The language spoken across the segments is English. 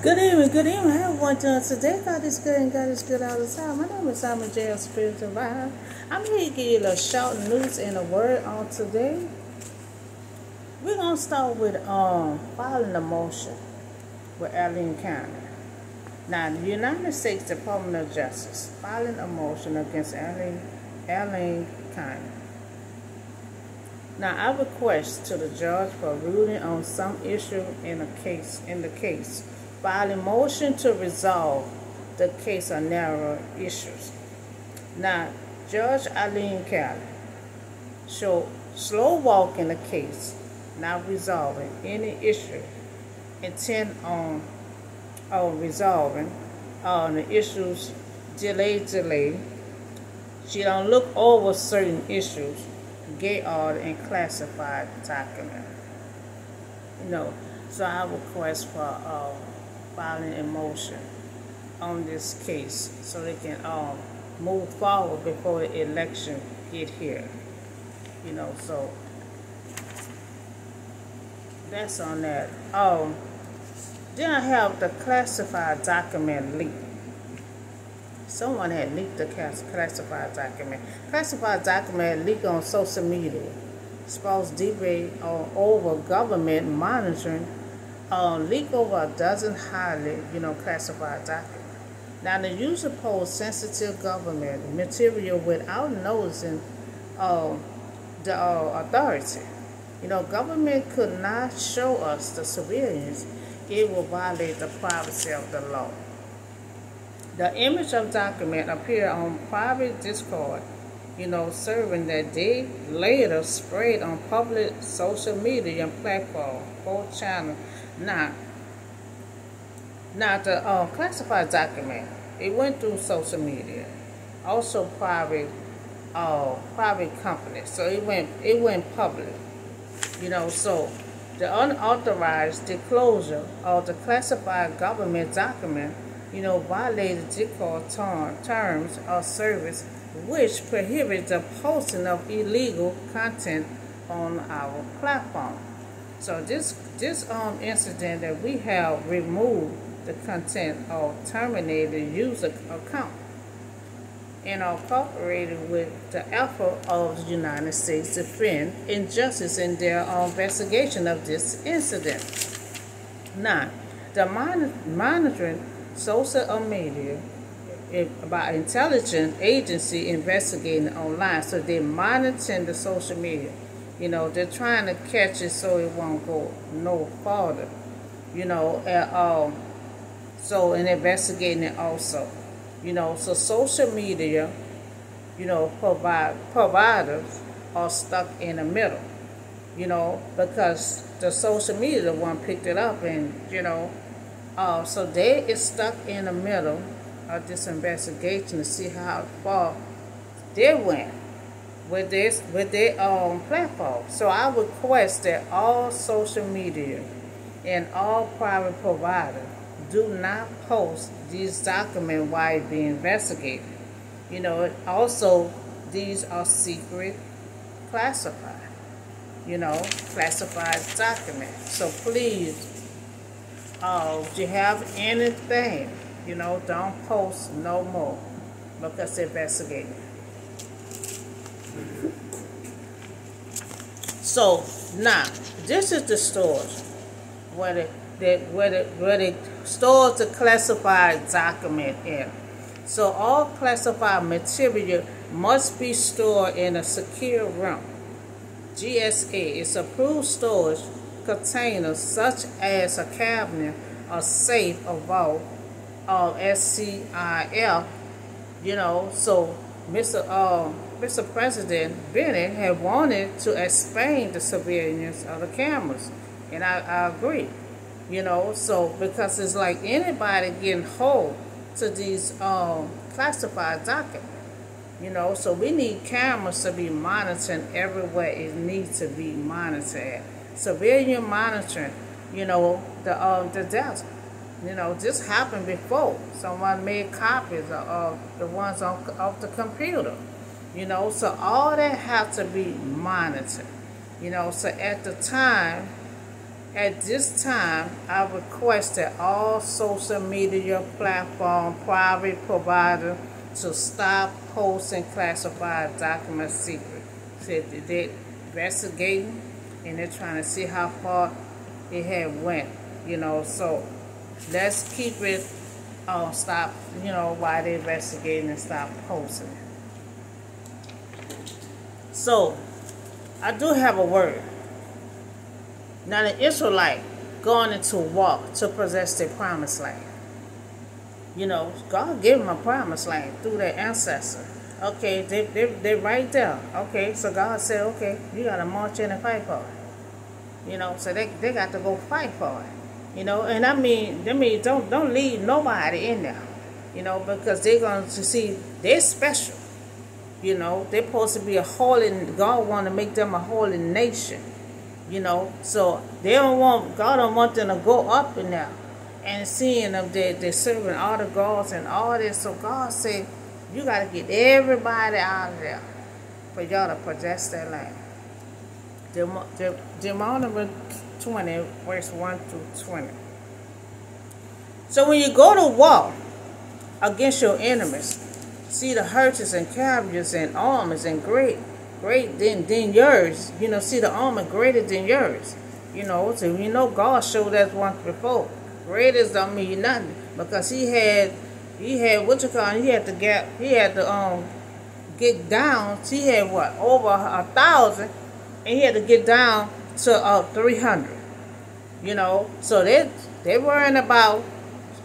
Good evening. I have one done today. God is good and God is good all the time. My name is Simon J. Spiritual Vibe. I'm here to give you a little short news and a word on today. We're gonna start with filing a motion with Allen County. Now, the United States Department of Justice filing a motion against Allen County. Now, I request to the judge for ruling on some issue in the case, filing motion to resolve the case on narrow issues. Now, Judge Allen County showed slow walk in the case, not resolving any issue, intent on resolving the issues, delay. She don't look over certain issues, gay order and classified document. So I request for filing a motion on this case so they can move forward before the election get here. So that's on that. Then I have the classified document leak. Someone had leaked the classified document. Classified document leak on social media. Exposed debate over government monitoring. Leak over a dozen highly, classified documents. Now, the user posed sensitive government material without noticing the authority. Government could not show us the civilians. It will violate the privacy of the law. The image of document appeared on private Discord, serving that they later spread on public social media and platform, both channels. Now the classified document, it went through social media, also private companies, so it went public. So the unauthorized disclosure of the classified government document, violated Discord terms of service, which prohibits the posting of illegal content on our platform. So this incident that we have removed the content or terminated the user account and are cooperating with the effort of the United States to defend injustice in their investigation of this incident. Now, the monitoring social media by intelligence agency investigating online, so they're monitoring the social media. They're trying to catch it so it won't go no farther. So in investigating it also. So social media, providers are stuck in the middle, because the social media the one picked it up and, so they is stuck in the middle of this investigation to see how far they went with their platform. So I request that all social media and all private providers do not post these documents while being investigated. Also these are secret, classified, classified documents. So please, if you have anything, don't post no more because they're investigating. So now this is the stores where they store the classified document in. So all classified material must be stored in a secure room. GSA is approved storage containers such as a cabinet, a safe, a vault, or SCIF. So Mr. President Bennett had wanted to expand the surveillance of the cameras, and I agree. So because it's like anybody getting hold to these classified documents. So we need cameras to be monitoring everywhere it needs to be monitored. Civilian monitoring, the data. This happened before. Someone made copies of the ones off the computer. So all that have to be monitored. So at the time At this time, I request that all social media platform private providers to stop posting classified documents secret. Said they're investigating and they're trying to see how far it had went. So let's keep it stop, while they're investigating and stop posting it. So I do have a word. Now the Israelites going into war to possess their promised land. God gave them a promised land through their ancestor. Okay, they're right there. Okay, so God said, okay, you got to march in and fight for it. So they got to go fight for it. And I mean, don't leave nobody in there. Because they're going to see they're special. They're supposed to be a holy. God want to make them a holy nation. So God don't want them to go up in there and seeing them they're serving all the gods and all this. So God said, you got to get everybody out of there for y'all to possess that land. Deuteronomy 20, verse 1 through 20. So when you go to war against your enemies, see the horses and carriages and armies and great than yours. See the armor greater than yours. So God showed us once before. Greatest don't mean nothing because he had what you call he had to get down. He had over 1,000, and he had to get down to 300. So they worrying about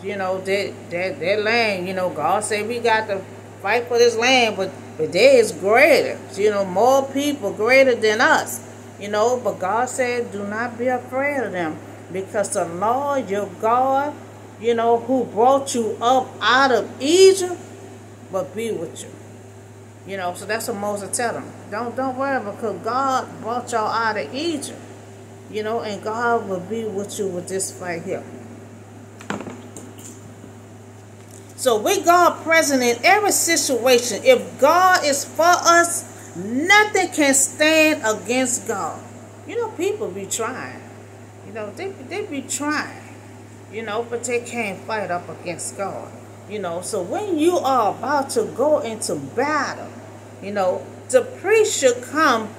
their land. God said we got to fight for this land, but there is greater, more people greater than us, but God said, do not be afraid of them, because the Lord your God, who brought you up out of Egypt, will be with you. So that's what Moses tell them. Don't worry, because God brought y'all out of Egypt, and God will be with you with this fight here. So with God present in every situation, if God is for us, nothing can stand against God. People be trying. They be trying. But they can't fight up against God. So when you are about to go into battle, the priest should come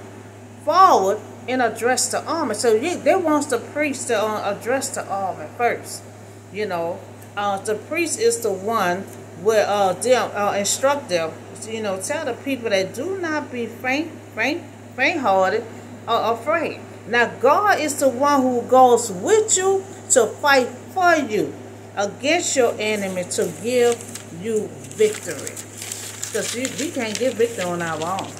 forward and address the army. So they want the priest to address the army first. The priest is the one where instruct them. Tell the people that do not be faint-hearted or afraid. Now God is the one who goes with you to fight for you against your enemy to give you victory. Because we can't get victory on our own.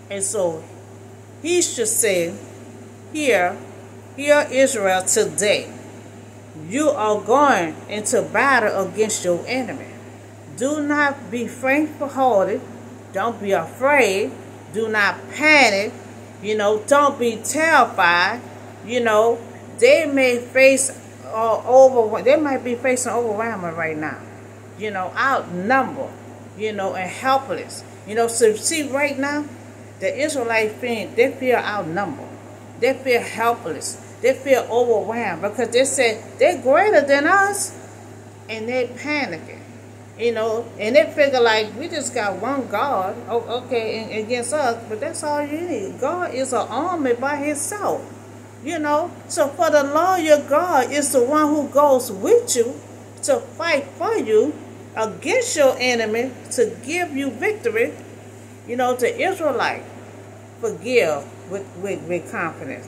And so he should say, Hear Israel today. You are going into battle against your enemy. Do not be faint-hearted. Don't be afraid. Do not panic. Don't be terrified. They may face they might be facing overwhelming right now. Outnumbered. And helpless. So see right now, the Israelites they feel outnumbered. They feel helpless. They feel overwhelmed because they said they're greater than us, and they're panicking, and they figure like we just got one God, okay, against us, but that's all you need. God is an army by himself, So for the Lord your God is the one who goes with you to fight for you against your enemy to give you victory. The Israelite forgive with confidence.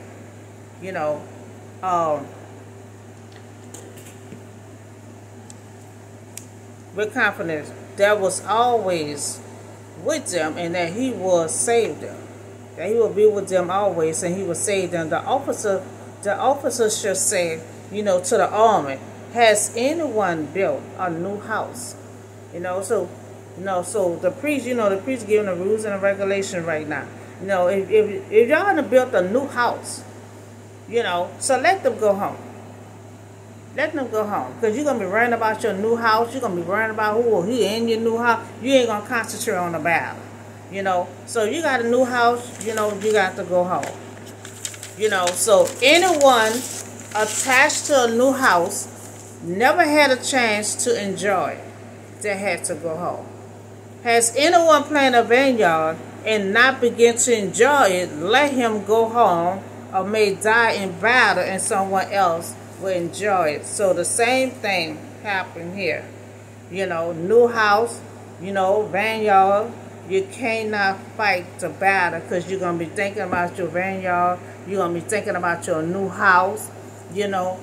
With confidence that was always with them, and that he will save them. That he will be with them always, and he will save them. The officer should say, to the army, has anyone built a new house? So the priest, the priest giving the rules and the regulations right now. If y'all done built a new house, so let them go home. Let them go home. Because you're going to be worrying about your new house. You're going to be worrying about who in your new house. You ain't going to concentrate on the battle. So you got a new house, you got to go home. You know, so anyone attached to a new house never had a chance to enjoy it. They had to go home. Has anyone planted a vineyard and not begin to enjoy it, let him go home, or may die in battle and someone else will enjoy it. So the same thing happened here. You know, new house, you know, vineyard. You cannot fight the battle because you're going to be thinking about your vineyard. You're going to be thinking about your new house. You know,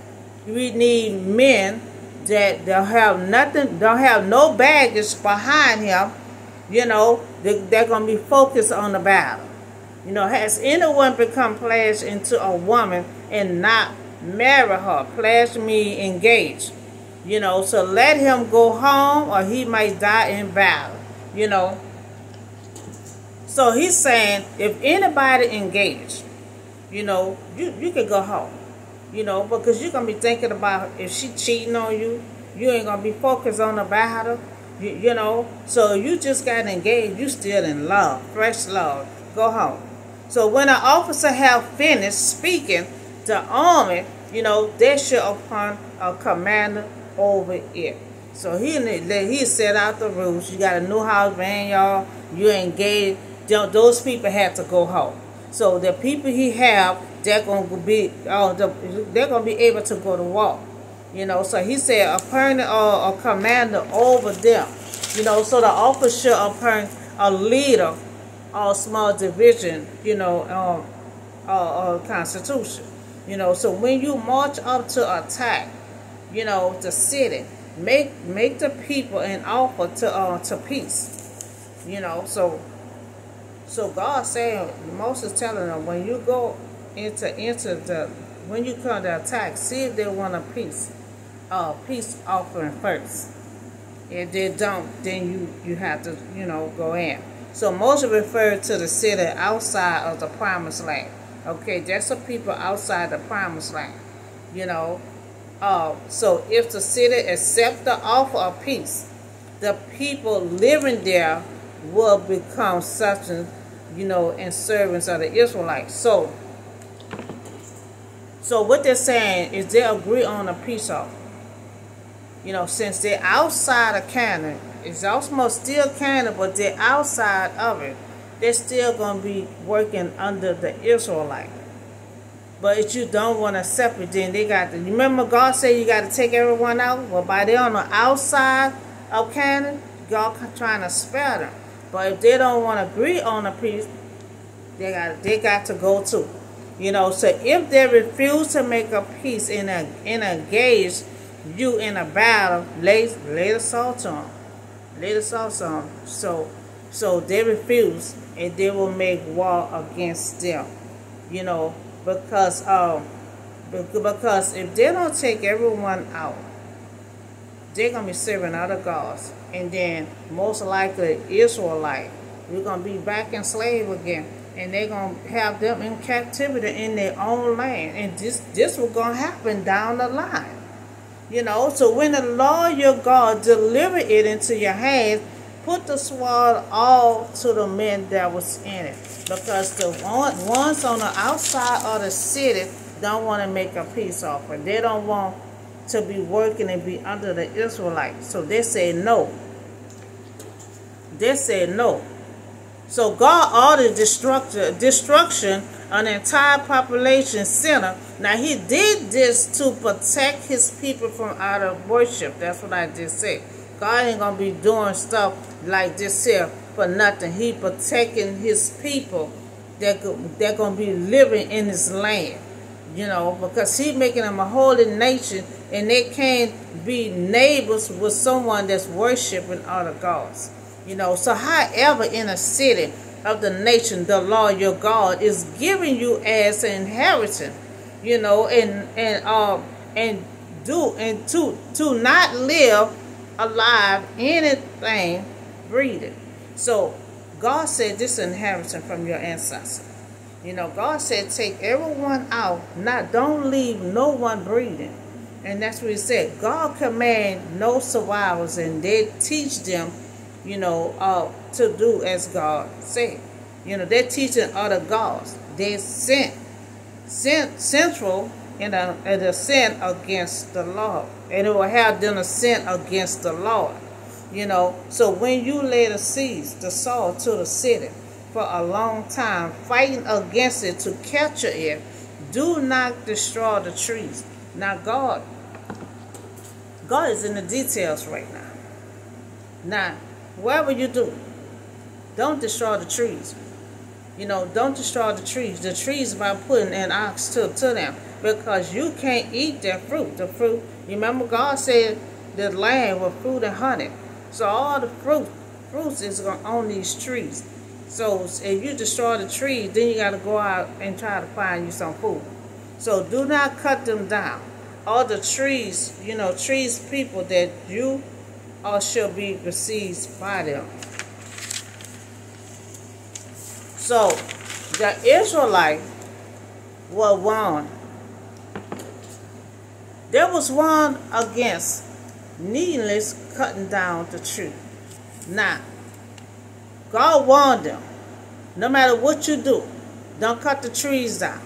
we need men that don't have nothing, don't have no baggage behind him. You know, they're going to be focused on the battle. You know, has anyone become pledged into a woman and not marry her? Pledged means engaged. You know, so let him go home or he might die in battle. You know. So he's saying if anybody engaged, you know, you could go home. You know, because you're going to be thinking about if she cheating on you, you ain't going to be focused on the battle. You know, so you just got engaged, you still in love, fresh love, go home. So when an officer have finished speaking, the army, you know, they should appoint a commander over it. So he set out the rules. You got a new house, vineyard, you engaged, those people had to go home. So the people he have, they're gonna be able to go to war. You know, so he said appoint a commander over them. You know, so the officer should appoint a leader or small division, you know, constitution. You know, so when you march up to attack, you know, the city, make the people an offer to peace. You know, so God saying, Moses telling them, when you go when you come to attack, see if they want a peace offering first. If they don't, then you have to, you know, go in. So Moses referred to the city outside of the promised land. Okay, that's the people outside the promised land. You know, so if the city accepts the offer of peace, the people living there will become subjects, you know, and servants of the Israelites. So what they're saying is they agree on a peace offer. You know, since they're outside of Canaan, it's almost still Canaan, but they're outside of it. They're still going to be working under the Israelite. But if you don't want to separate, then they got to. You remember God said you got to take everyone out? Well, by they're on the outside of Canaan, God trying to spare them. But if they don't want to agree on a peace, they got to go too. You know, so if they refuse to make a peace and engage you in a battle, lay the salt on. Lay the salt on. So they refuse, and they will make war against them. You know, because if they don't take everyone out, they're gonna be serving other gods, and then most likely Israelite, we're gonna be back in slave again, and they're gonna have them in captivity in their own land, and this was gonna happen down the line. You know, so when the Lord your God deliver it into your hands, put the sword all to the men that was in it. Because the ones on the outside of the city don't want to make a peace offer. They don't want to be working and be under the Israelites. So they say no. They said no. So God ordered destruction on the entire population center. Now he did this to protect his people from out of worship. That's what I just said. God ain't going to be doing stuff like this here for nothing. He protecting his people that they're going to be living in his land. You know, because he making them a holy nation, and they can't be neighbors with someone that's worshiping other gods. You know, so however in a city of the nation the Lord your God is giving you as an inheritance, you know, and to not live alive anything breathing. So God said this inheritance from your ancestors. You know, God said take everyone out, don't leave no one breathing. And that's what he said. God command no survivors, and they teach them, you know, to do as God said. You know, they're teaching other gods. They sent central in a sin against the Lord. And it will have them a sin against the Lord. So when you lay the seeds, the soil to the city for a long time, fighting against it to capture it, do not destroy the trees. Now God is in the details right now. Now, whatever you do, don't destroy the trees. Don't destroy the trees. The trees by putting an ox to them, because you can't eat their fruit. The fruit, remember God said the land was fruit and honey. So all the fruits is on these trees. So if you destroy the trees, then you got to go out and try to find you some food. So do not cut them down. All the trees, trees people that you or shall be received by them. So the Israelite were warned. There was one against needless cutting down the tree. Now, God warned them, no matter what you do, don't cut the trees down.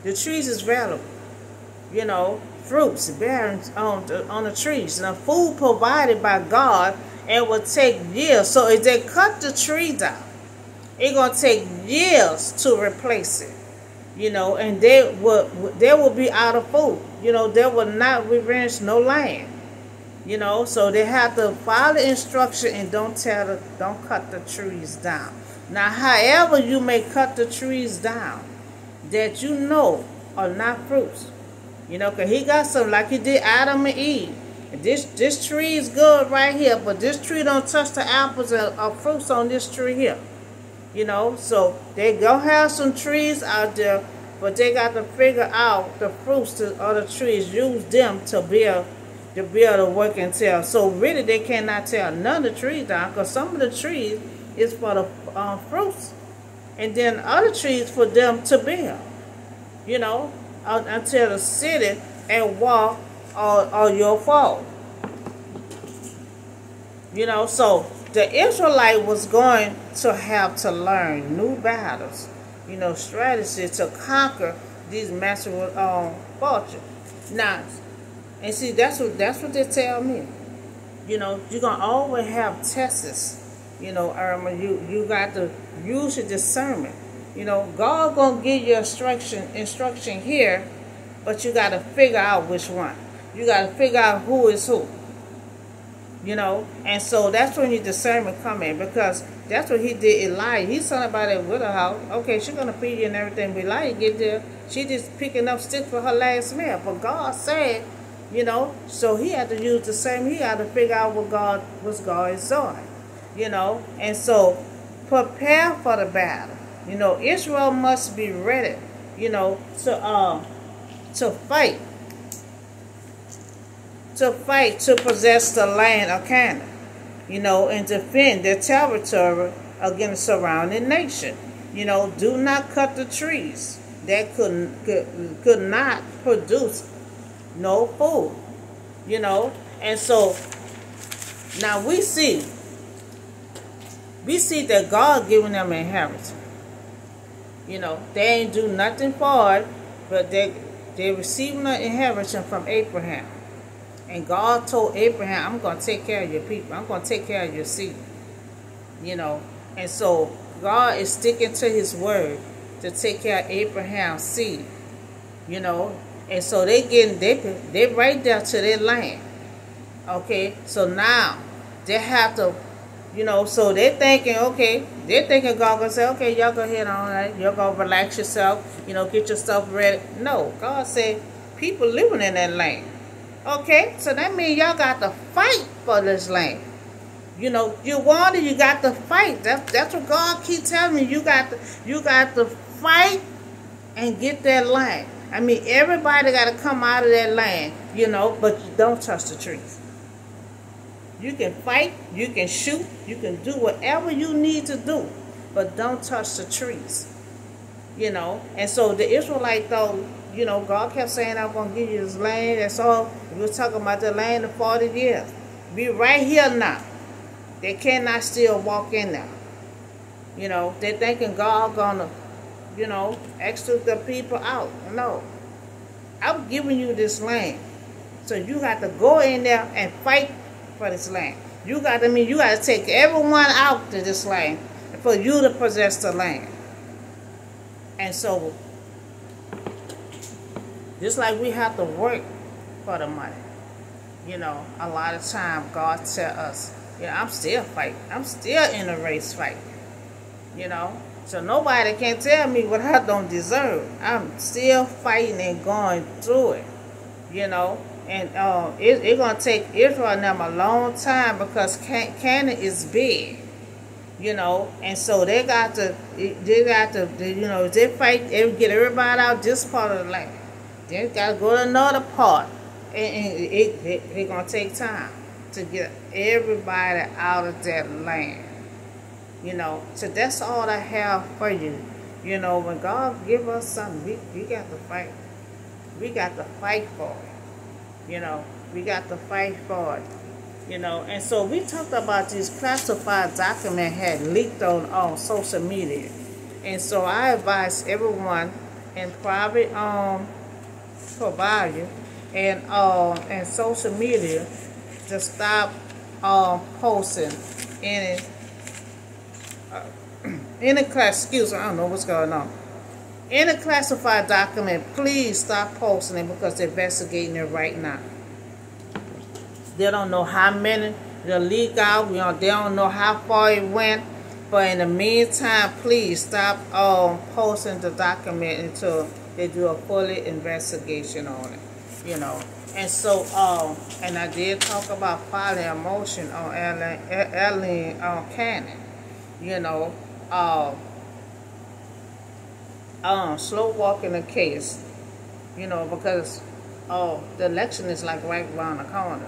The trees is valuable. Fruits bearing on the trees. Now, food provided by God, and will take years. So if they cut the tree down, it's going to take years to replace it. And they will be out of food. They will not replenish no land. So they have to follow the instruction and don't cut the trees down. Now, however you may cut the trees down that are not fruits. Because he got some, like he did Adam and Eve. And this tree is good right here, but this tree don't touch the apples or fruits on this tree here. So they gonna have some trees out there, but they got to figure out the fruits of the trees, use them to be able to work and tell. So really they cannot tell none of the trees down, because some of the trees is for the fruits, and then other trees for them to bear. Until the city and walk or your fall. So the Israelite was going to have to learn new battles, strategy to conquer these massive fortunes. Now, and see, that's what they tell me. You're gonna always have tests. Irma, you got to use your discernment. God gonna give you instruction here, but you got to figure out which one. You got to figure out who is who. And so that's when your discernment come in, because that's what he did Elijah. He saw about that widow house. Okay, she's gonna feed you and everything. But Elijah get there, she just picking up sticks for her last meal. But God said, so he had to use the same. He had to figure out what God is doing. And so prepare for the battle. Israel must be ready, to fight. To possess the land of Canaan, and defend their territory against the surrounding nation. Do not cut the trees that could not produce no food. And so now we see that God giving them inheritance. They ain't do nothing for it, but they receiving an inheritance from Abraham. And God told Abraham, I'm going to take care of your people. I'm going to take care of your seed. And so God is sticking to his word to take care of Abraham's seed. And so they right there to their land. Okay, so now they have to, so they're thinking, God gonna say, okay, y'all go ahead on that. Y'all go relax yourself, get your stuff ready. No, God said people living in that land. Okay, so that means y'all got to fight for this land. You want it, you got to fight. That's what God keeps telling me. You got to fight and get that land. I mean, everybody got to come out of that land, but you don't touch the trees. You can fight, you can shoot, you can do whatever you need to do, but don't touch the trees. And so the Israelite thought, God kept saying, I'm going to give you this land. That's all. We were talking about the land of 40 years. Be right here now. They cannot still walk in now. They're thinking God going to ask the people out. No. I'm giving you this land. So you got to go in there and fight for this land. You got to take everyone out to this land for you to possess the land. And so, just like we have to work for the money, a lot of time God tell us, I'm still fighting. I'm still in a race fight. So nobody can tell me what I don't deserve. I'm still fighting and going through it. And it's going to take Israel and them a long time because Canaan is big. And so they got to they fight, they get everybody out this part of the land. They got to go to another part. And it's going to take time to get everybody out of that land. So that's all I have for you. When God give us something, we got to fight. We got to fight for it. We got to fight for it. And so we talked about these classified documents had leaked on social media. And so I advise everyone in private provider and social media to stop posting any excuse me, I don't know what's going on. Any classified document, please stop posting it because they're investigating it right now. They don't know how many they'll leak out. They don't know how far it went. But in the meantime, please stop posting the document until they do a fully investigation on it. And so, and I did talk about filing a motion on Ellen Cannon. Slow walking the case, because the election is like right around the corner,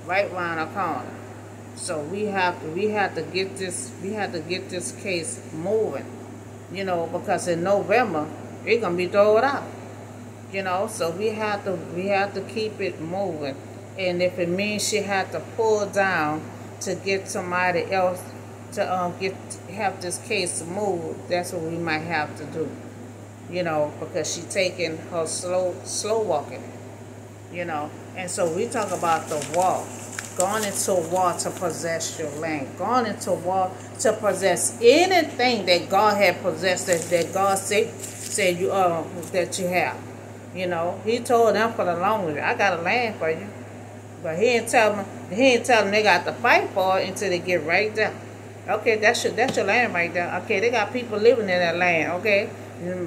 right around the corner. So we have to get this case moving, because in November it's gonna be thrown out, So we have to keep it moving, and if it means she had to pull down to get somebody else to have this case move, that's what we might have to do, because she's taking her slow walking, And so we talk about the war, going into war to possess your land, going into war to possess anything that God had possessed, that God said you that you have. He told them for the longest, I got a land for you, but he didn't tell them they got to fight for it until they get right there. Okay, that's your land right there. Okay, they got people living in that land. Okay,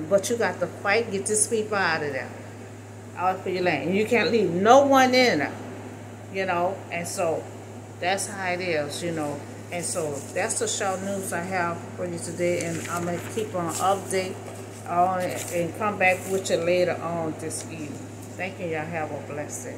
but you got to fight, get these people out of there, out for your land. You can't leave no one in there. And so that's how it is. And so that's the short news I have for you today, and I'm gonna keep on update on it and come back with you later on this evening. Thank you. Y'all have a blessed day.